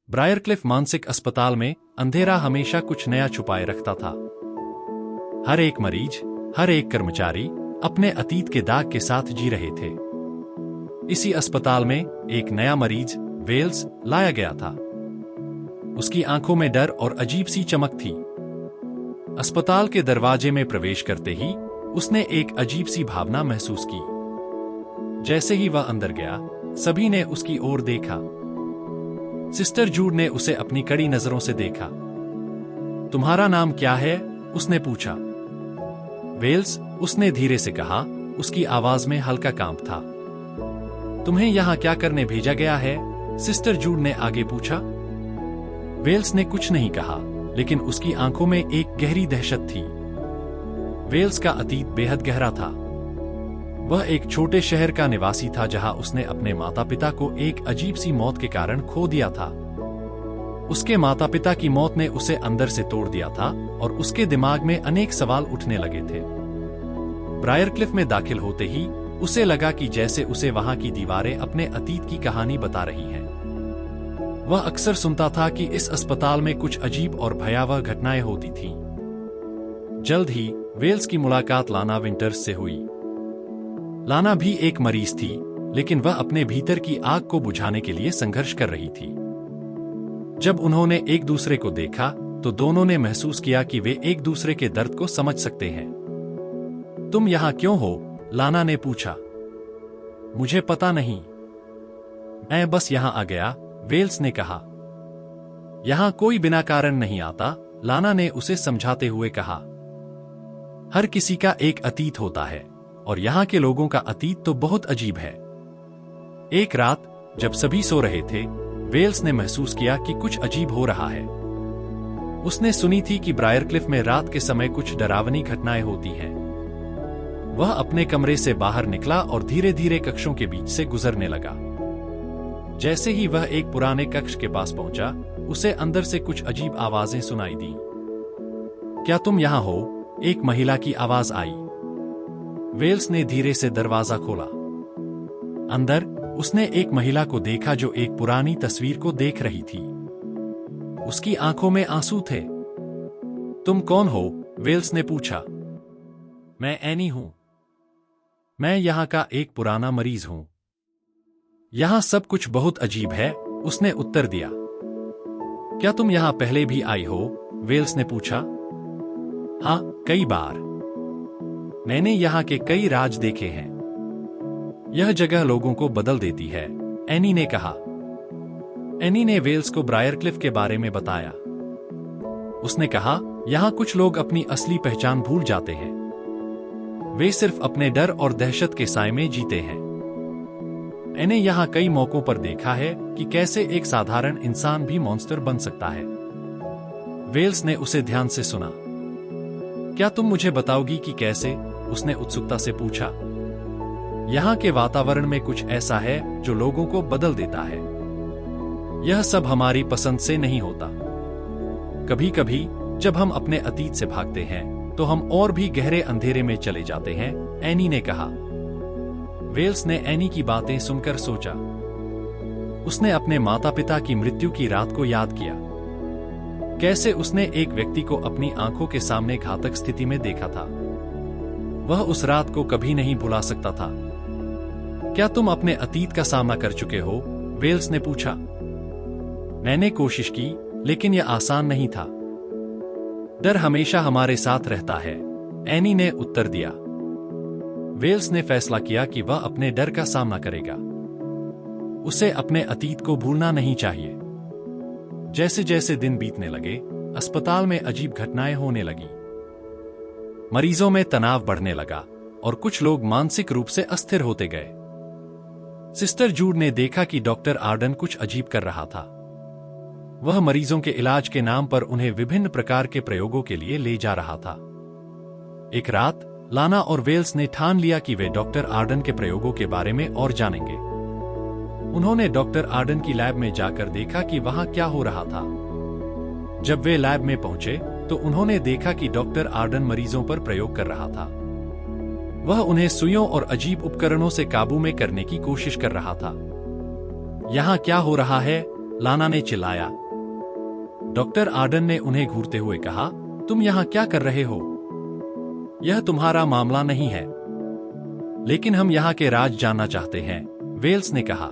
ब्रायरक्लिफ मानसिक अस्पताल में अंधेरा हमेशा कुछ नया छुपाए रखता था। हर एक मरीज, हर एक कर्मचारी अपने अतीत के दाग के साथ जी रहे थे। इसी अस्पताल में एक नया मरीज, वेल्स, लाया गया था। उसकी आंखों में डर और अजीब सी चमक थी। अस्पताल के दरवाजे में प्रवेश करते ही उसने एक अजीब सी भावना महसूस की। जैसे ही वह अंदर गया, सभी ने उसकी ओर देखा। सिस्टर जूड ने उसे अपनी कड़ी नजरों से देखा। तुम्हारा नाम क्या है? उसने पूछा। वेल्स, उसने धीरे से कहा, उसकी आवाज में हल्का कांप था। तुम्हें यहां क्या करने भेजा गया है? सिस्टर जूड ने आगे पूछा। वेल्स ने कुछ नहीं कहा, लेकिन उसकी आंखों में एक गहरी दहशत थी। वेल्स का अतीत बेहद गहरा था। वह एक छोटे शहर का निवासी था जहां उसने अपने माता पिता को एक अजीब सी मौत के कारण खो दिया था। उसके माता पिता की मौत ने उसे अंदर से तोड़ दिया था और उसके दिमाग में अनेक सवाल उठने लगे थे। ब्रायरक्लिफ में दाखिल होते ही उसे लगा कि जैसे उसे वहां की दीवारें अपने अतीत की कहानी बता रही हैं। वह अक्सर सुनता था कि इस अस्पताल में कुछ अजीब और भयावह घटनाएं होती थीं। जल्द ही वेल्स की मुलाकात लाना विंटर्स से हुई। लाना भी एक मरीज थी, लेकिन वह अपने भीतर की आग को बुझाने के लिए संघर्ष कर रही थी। जब उन्होंने एक दूसरे को देखा, तो दोनों ने महसूस किया कि वे एक दूसरे के दर्द को समझ सकते हैं। तुम यहां क्यों हो? लाना ने पूछा। मुझे पता नहीं, मैं बस यहां आ गया, वेल्स ने कहा। यहां कोई बिना कारण नहीं आता, लाना ने उसे समझाते हुए कहा। हर किसी का एक अतीत होता है, और यहां के लोगों का अतीत तो बहुत अजीब है। एक रात जब सभी सो रहे थे, वेल्स ने महसूस किया कि कुछ अजीब हो रहा है। उसने सुनी थी कि ब्रायरक्लिफ में रात के समय कुछ डरावनी घटनाएं होती हैं। वह अपने कमरे से बाहर निकला और धीरे धीरे कक्षों के बीच से गुजरने लगा। जैसे ही वह एक पुराने कक्ष के पास पहुंचा, उसे अंदर से कुछ अजीब आवाजें सुनाई दी। क्या तुम यहां हो? एक महिला की आवाज आई। वेल्स ने धीरे से दरवाजा खोला। अंदर उसने एक महिला को देखा जो एक पुरानी तस्वीर को देख रही थी। उसकी आंखों में आंसू थे। तुम कौन हो? वेल्स ने पूछा। मैं एनी हूं। मैं यहां का एक पुराना मरीज हूं। यहां सब कुछ बहुत अजीब है, उसने उत्तर दिया। क्या तुम यहां पहले भी आई हो? वेल्स ने पूछा। हाँ, कई बार। मैंने यहां के कई राज देखे हैं। यह जगह लोगों को बदल देती है, एनी ने कहा। एनी ने वेल्स को ब्रायरक्लिफ के बारे में बताया। उसने कहा, यहां कुछ लोग अपनी असली पहचान भूल जाते हैं। वे सिर्फ अपने डर और दहशत के साए में जीते हैं। मैंने यहां कई मौकों पर देखा है कि कैसे एक साधारण इंसान भी मॉन्स्टर बन सकता है। वेल्स ने उसे ध्यान से सुना। क्या तुम मुझे बताओगी कि कैसे? उसने उत्सुकता से पूछा। यहां के वातावरण में कुछ ऐसा है जो लोगों को बदल देता है। यह सब हमारी पसंद से नहीं होता। कभी कभी जब हम अपने अतीत से भागते हैं, तो हम और भी गहरे अंधेरे में चले जाते हैं, एनी ने कहा। वेल्स ने एनी की बातें सुनकर सोचा। उसने अपने माता पिता की मृत्यु की रात को याद किया। कैसे उसने एक व्यक्ति को अपनी आंखों के सामने घातक स्थिति में देखा था। वह उस रात को कभी नहीं भुला सकता था। क्या तुम अपने अतीत का सामना कर चुके हो? वेल्स ने पूछा। मैंने कोशिश की, लेकिन यह आसान नहीं था। डर हमेशा हमारे साथ रहता है, एनी ने उत्तर दिया। वेल्स ने फैसला किया कि वह अपने डर का सामना करेगा। उसे अपने अतीत को भूलना नहीं चाहिए। जैसे जैसे दिन बीतने लगे, अस्पताल में अजीब घटनाएं होने लगी। मरीजों में तनाव बढ़ने लगा और कुछ लोग मानसिक रूप से अस्थिर होते गए। सिस्टर जूड ने देखा कि डॉक्टर आर्डन कुछ अजीब कर रहा था। वह मरीजों के इलाज के नाम पर उन्हें विभिन्न प्रकार के प्रयोगों के लिए ले जा रहा था। एक रात लाना और वेल्स ने ठान लिया कि वे डॉक्टर आर्डन के प्रयोगों के बारे में और जानेंगे। उन्होंने डॉक्टर आर्डन की लैब में जाकर देखा कि वहां क्या हो रहा था। जब वे लैब में पहुंचे, तो उन्होंने देखा कि डॉक्टर आर्डन मरीजों पर प्रयोग कर रहा था। वह उन्हें सुइयों और अजीब उपकरणों से काबू में करने की कोशिश कर रहा था। यहां क्या हो रहा है? लाना ने चिल्लाया। डॉक्टर आर्डन ने उन्हें घूरते हुए कहा, तुम यहां क्या कर रहे हो? यह तुम्हारा मामला नहीं है। लेकिन हम यहां के राज जानना चाहते हैं, वेल्स ने कहा।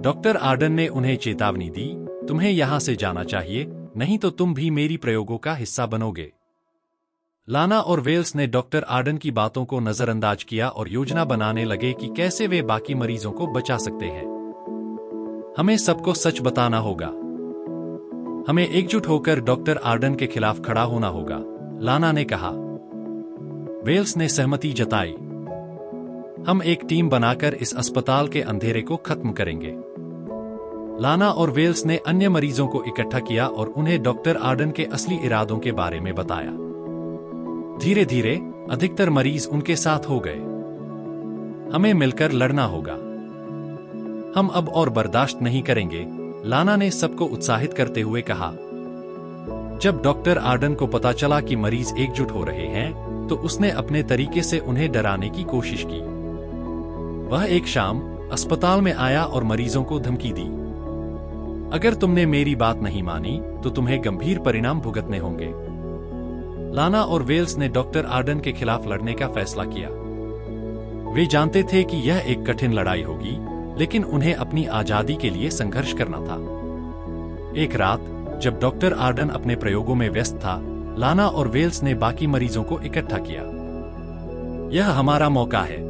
डॉक्टर आर्डन ने उन्हें चेतावनी दी, तुम्हें यहां से जाना चाहिए, नहीं तो तुम भी मेरी प्रयोगों का हिस्सा बनोगे। लाना और वेल्स ने डॉक्टर आर्डन की बातों को नजरअंदाज किया और योजना बनाने लगे कि कैसे वे बाकी मरीजों को बचा सकते हैं। हमें सबको सच बताना होगा। हमें एकजुट होकर डॉक्टर आर्डन के खिलाफ खड़ा होना होगा, लाना ने कहा। वेल्स ने सहमति जताई। हम एक टीम बनाकर इस अस्पताल के अंधेरे को खत्म करेंगे। लाना और वेल्स ने अन्य मरीजों को इकट्ठा किया और उन्हें डॉक्टर आर्डन के असली इरादों के बारे में बताया। धीरे धीरे अधिकतर मरीज उनके साथ हो गए। हमें मिलकर लड़ना होगा। हम अब और बर्दाश्त नहीं करेंगे, लाना ने सबको उत्साहित करते हुए कहा। जब डॉक्टर आर्डन को पता चला कि मरीज एकजुट हो रहे हैं, तो उसने अपने तरीके से उन्हें डराने की कोशिश की। वह एक शाम अस्पताल में आया और मरीजों को धमकी दी, अगर तुमने मेरी बात नहीं मानी तो तुम्हें गंभीर परिणाम भुगतने होंगे। लाना और वेल्स ने डॉक्टर आर्डन के खिलाफ लड़ने का फैसला किया। वे जानते थे कि यह एक कठिन लड़ाई होगी, लेकिन उन्हें अपनी आजादी के लिए संघर्ष करना था। एक रात जब डॉक्टर आर्डन अपने प्रयोगों में व्यस्त था, लाना और वेल्स ने बाकी मरीजों को इकट्ठा किया। यह हमारा मौका है,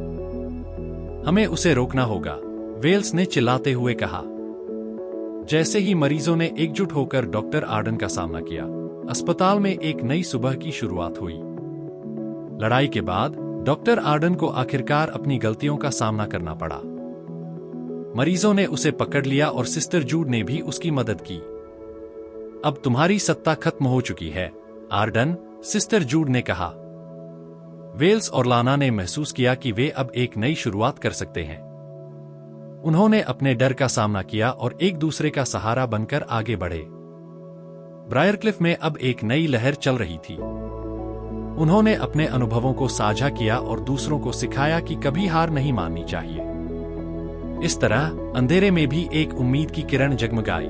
हमें उसे रोकना होगा, वेल्स ने चिल्लाते हुए कहा। जैसे ही मरीजों ने एकजुट होकर डॉक्टर आर्डन का सामना किया, अस्पताल में एक नई सुबह की शुरुआत हुई। लड़ाई के बाद डॉक्टर आर्डन को आखिरकार अपनी गलतियों का सामना करना पड़ा। मरीजों ने उसे पकड़ लिया और सिस्टर जूड ने भी उसकी मदद की। अब तुम्हारी सत्ता खत्म हो चुकी है, आर्डन, सिस्टर जूड ने कहा। वेल्स और लाना ने महसूस किया कि वे अब एक नई शुरुआत कर सकते हैं। उन्होंने अपने डर का सामना किया और एक दूसरे का सहारा बनकर आगे बढ़े। ब्रायरक्लिफ में अब एक नई लहर चल रही थी। उन्होंने अपने अनुभवों को साझा किया और दूसरों को सिखाया कि कभी हार नहीं माननी चाहिए। इस तरह अंधेरे में भी एक उम्मीद की किरण जगमगाई।